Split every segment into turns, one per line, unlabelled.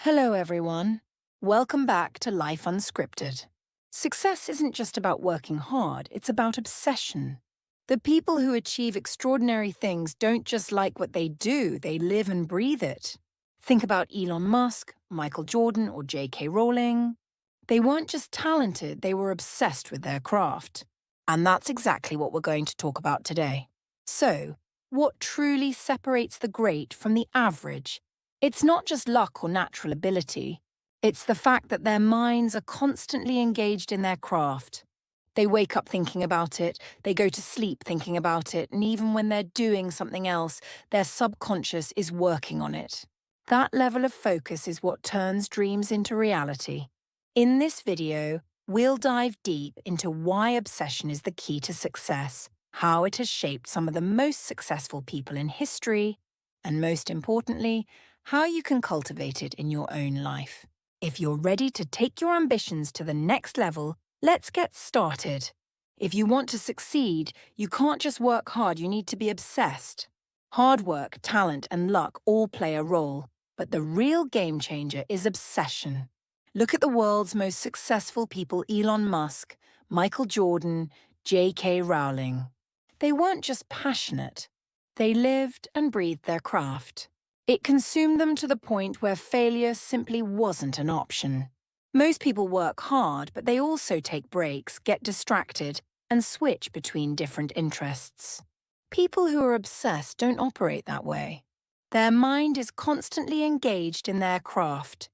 Hello, everyone. Welcome back to Life Unscripted. Success isn't just about working hard, it's about obsession. The people who achieve extraordinary things don't just like what they do, they live and breathe it. Think about Elon Musk, Michael Jordan, or J.K. Rowling. They weren't just talented, they were obsessed with their craft. And that's exactly what we're going to talk about today. So, what truly separates the great from the average? It's not just luck or natural ability. It's the fact that their minds are constantly engaged in their craft. They wake up thinking about it, they go to sleep thinking about it, and even when they're doing something else, their subconscious is working on it. That level of focus is what turns dreams into reality. In this video, we'll dive deep into why obsession is the key to success, how it has shaped some of the most successful people in history, and most importantly, how you can cultivate it in your own life. If you're ready to take your ambitions to the next level, let's get started. If you want to succeed, you can't just work hard, you need to be obsessed. Hard work, talent, and luck all play a role, but the real game changer is obsession. Look at the world's most successful people: Elon Musk, Michael Jordan, J.K. Rowling. They weren't just passionate, they lived and breathed their craft. It consumed them to the point where failure simply wasn't an option. Most people work hard, but they also take breaks, get distracted, and switch between different interests. People who are obsessed don't operate that way. Their mind is constantly engaged in their craft.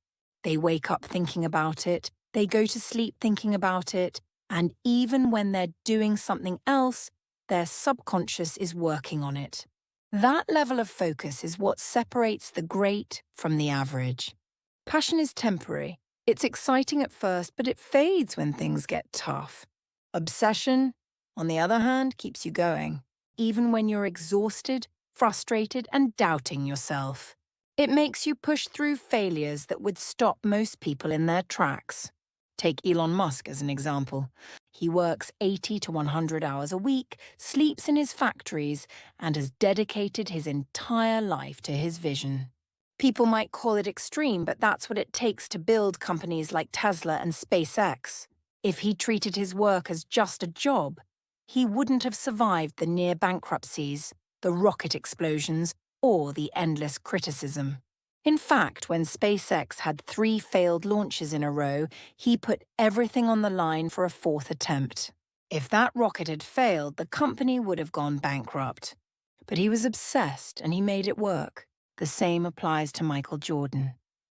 They wake up thinking about it, they go to sleep thinking about it, and even when they're doing something else, their subconscious is working on it. That level of focus is what separates the great from the average. Passion is temporary. It's exciting at first, but it fades when things get tough. Obsession, on the other hand, keeps you going, even when you're exhausted, frustrated, and doubting yourself. It makes you push through failures that would stop most people in their tracks. Take Elon Musk as an example. He works 80 to 100 hours a week, sleeps in his factories, and has dedicated his entire life to his vision. People might call it extreme, but that's what it takes to build companies like Tesla and SpaceX. If he treated his work as just a job, he wouldn't have survived the near bankruptcies, the rocket explosions, or the endless criticism. In fact, when SpaceX had 3 failed launches in a row, he put everything on the line for a 4th attempt. If that rocket had failed, the company would have gone bankrupt. But he was obsessed and he made it work. The same applies to Michael Jordan.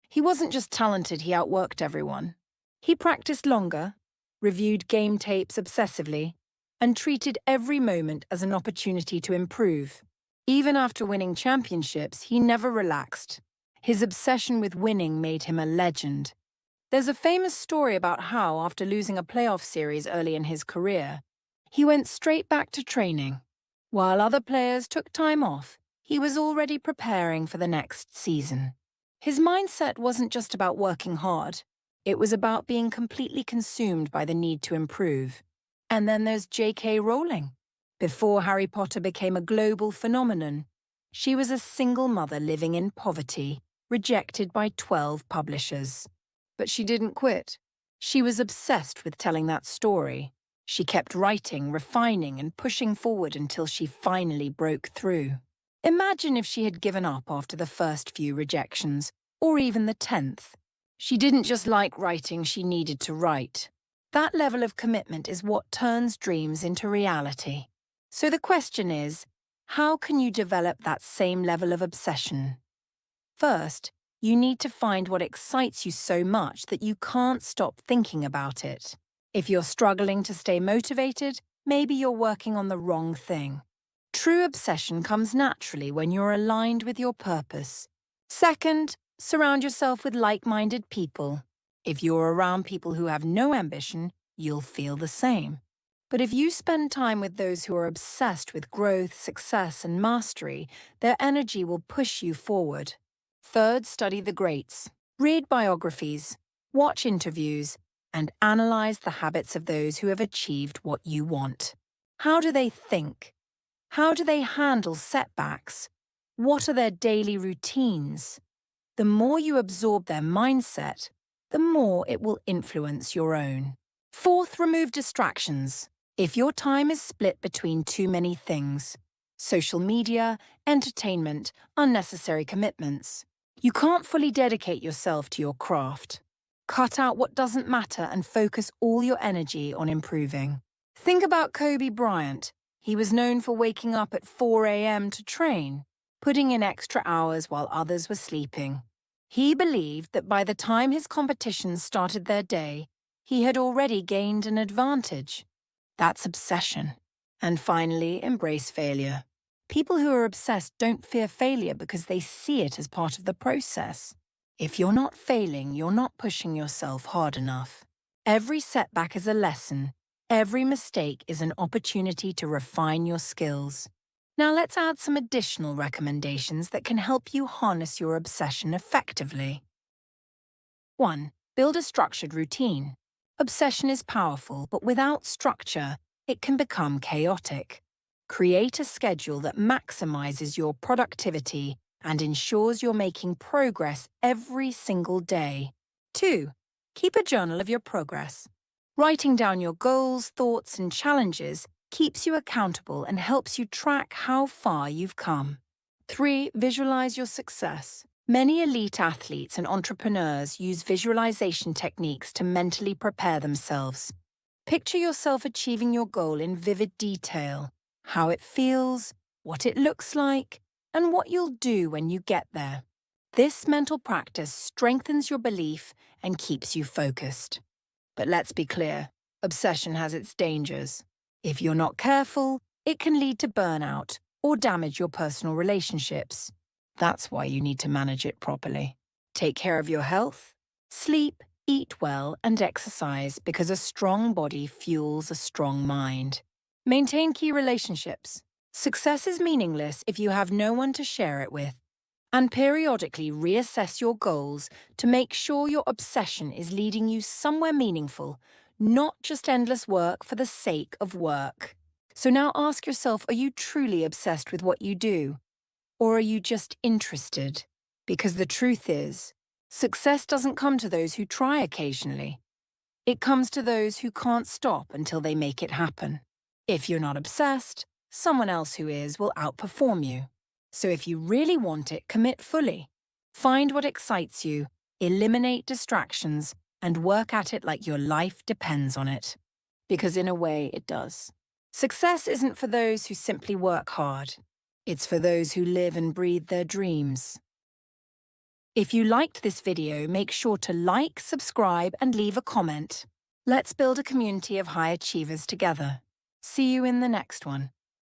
He wasn't just talented, he outworked everyone. He practiced longer, reviewed game tapes obsessively, and treated every moment as an opportunity to improve. Even after winning championships, he never relaxed. His obsession with winning made him a legend. There's a famous story about how, after losing a playoff series early in his career, he went straight back to training. While other players took time off, he was already preparing for the next season. His mindset wasn't just about working hard. It was about being completely consumed by the need to improve. And then there's J.K. Rowling. Before Harry Potter became a global phenomenon, she was a single mother living in poverty, rejected by 12 publishers. But she didn't quit. She was obsessed with telling that story. She kept writing, refining, and pushing forward until she finally broke through. Imagine if she had given up after the first few rejections, or even the 10th. She didn't just like writing, she needed to write. That level of commitment is what turns dreams into reality. So the question is, how can you develop that same level of obsession? First, you need to find what excites you so much that you can't stop thinking about it. If you're struggling to stay motivated, maybe you're working on the wrong thing. True obsession comes naturally when you're aligned with your purpose. Second, surround yourself with like-minded people. If you're around people who have no ambition, you'll feel the same. But if you spend time with those who are obsessed with growth, success, and mastery, their energy will push you forward. Third, study the greats. Read biographies, watch interviews, and analyze the habits of those who have achieved what you want. How do they think? How do they handle setbacks? What are their daily routines? The more you absorb their mindset, the more it will influence your own. Fourth, remove distractions. If your time is split between too many things, social media, entertainment, unnecessary commitments, you can't fully dedicate yourself to your craft. Cut out what doesn't matter and focus all your energy on improving. Think about Kobe Bryant. He was known for waking up at 4 a.m. to train, putting in extra hours while others were sleeping. He believed that by the time his competitions started their day, he had already gained an advantage. That's obsession. And finally, embrace failure. People who are obsessed don't fear failure because they see it as part of the process. If you're not failing, you're not pushing yourself hard enough. Every setback is a lesson. Every mistake is an opportunity to refine your skills. Now let's add some additional recommendations that can help you harness your obsession effectively. 1. Build a structured routine. Obsession is powerful, but without structure, it can become chaotic. Create a schedule that maximizes your productivity and ensures you're making progress every single day. 2. Keep a journal of your progress. Writing down your goals, thoughts, and challenges keeps you accountable and helps you track how far you've come. 3. Visualize your success. Many elite athletes and entrepreneurs use visualization techniques to mentally prepare themselves. Picture yourself achieving your goal in vivid detail, how it feels, what it looks like, and what you'll do when you get there. This mental practice strengthens your belief and keeps you focused. But let's be clear, obsession has its dangers. If you're not careful, it can lead to burnout or damage your personal relationships. That's why you need to manage it properly. Take care of your health, sleep, eat well, and exercise because a strong body fuels a strong mind. Maintain key relationships. Success is meaningless if you have no one to share it with. And periodically reassess your goals to make sure your obsession is leading you somewhere meaningful, not just endless work for the sake of work. So now ask yourself, are you truly obsessed with what you do? Or are you just interested? Because the truth is, success doesn't come to those who try occasionally. It comes to those who can't stop until they make it happen. If you're not obsessed, someone else who is will outperform you. So if you really want it, commit fully. Find what excites you, eliminate distractions, and work at it like your life depends on it. Because in a way, it does. Success isn't for those who simply work hard. It's for those who live and breathe their dreams. If you liked this video, make sure to like, subscribe, and leave a comment. Let's build a community of high achievers together. See you in the next one.